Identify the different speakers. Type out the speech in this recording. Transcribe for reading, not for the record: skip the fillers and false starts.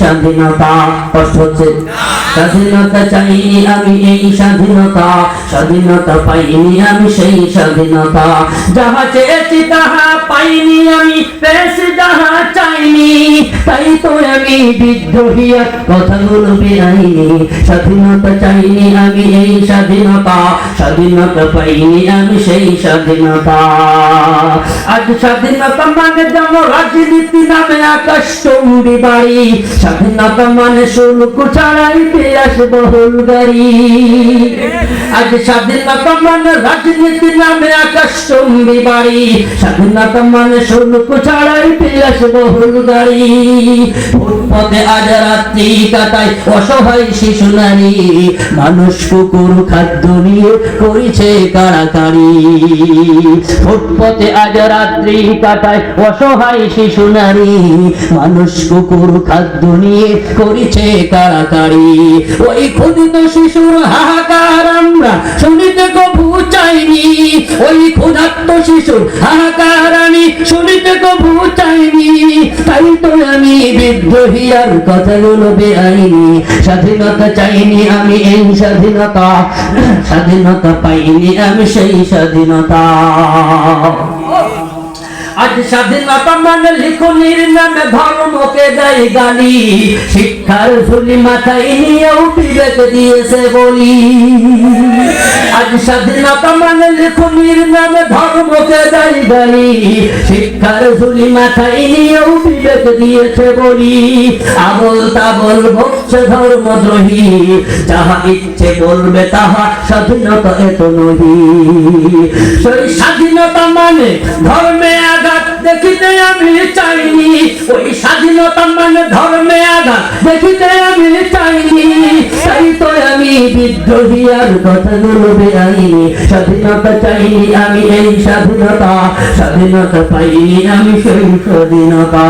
Speaker 1: স্বাধীনতা। কষ্ট হচ্ছে? স্বাধীনতা চাইনি আমি এই স্বাধীনতা, স্বাধীনতা পাইনি আমি সেই স্বাধীনতা। যাহা চেয়েছি তাহা পাইনি আমি, পেয়েছি যাহা চাইনি, তাই তো আমি বিদ্রোহী আর কথাগুলো বেআইনি। স্বাধীনতা চাইনি আমি এই স্বাধীনতা, স্বাধীনতা পাইনি আমি সেই স্বাধীনতা। আজ স্বাধীনতা মানে যেমন রাজনীতি নামে আকাশচুম্বী বাড়ি, স্বাধীনতা মানে শুল্ক ছাড়াই বিলাসবহুল গাড়ি। আজ স্বাধীনতা মানে রাজনীতি নামে আকাশচুম্বী বাড়ি, স্বাধীনতা মানে শুল্ক ছাড়াই বিলাসবহুল গাড়ি। ফুটপথে আজ রাত্রি কাটায় অসহায় শিশু নারী, মানুষ কুকুর খাদ্য নিয়ে করেছে কাড়াকাড়ি। ফুটপথে আজ রাত্রি কাটায় অসহায় শিশু নারী, মানুষ কুকুর খাদ্য নিয়ে করেছে কাড়াকাড়ি। ওই ক্ষুদিত শিশুর হাহাকার আমরা শুনিতে কবু চাইনি, ওই ক্ষুধার্ত শিশুর হাহাকার আমি শুনিতে কবু চাইনি, তাই তো আমি বিদ্রোহী আর কথাগুলো বেআইনি। স্বাধীনতা চাইনি আমি এই স্বাধীনতা, স্বাধীনতা পাইনি আমি সেই স্বাধীনতা। আজ স্বাধীনতা মানে লিখনির নামে ধর্মকে দেয় গালি, শিক্ষার ঝুলি মাথায় নিয়েও বিবেক দিয়েছে বলি। আজ স্বাধীনতা মানে লিখনির নামে ধর্মকে দেয় গালি, শিক্ষার ঝুলি মাথায় নিয়েও বিবেক দিয়েছে বলি। আবল তাবল বলছে ধর্মদ্রোহী, যাহা ইচ্ছে বলবে তাহা স্বাধীনতা এত নহি। সেই স্বাধীনতা মানে ধর্মে আঘাত দেখিতে আমি চাইনি, ওই স্বাধীনতা মানে ধর্মে আঘাত দেখিতে আমি চাইনি, তাই তো আমি বিদ্রোহী আর কথাগুলো বেআইনি। স্বাধীনতা চাইনি আমি এই স্বাধীনতা, স্বাধীনতা পাইনি আমি সেই স্বাধীনতা।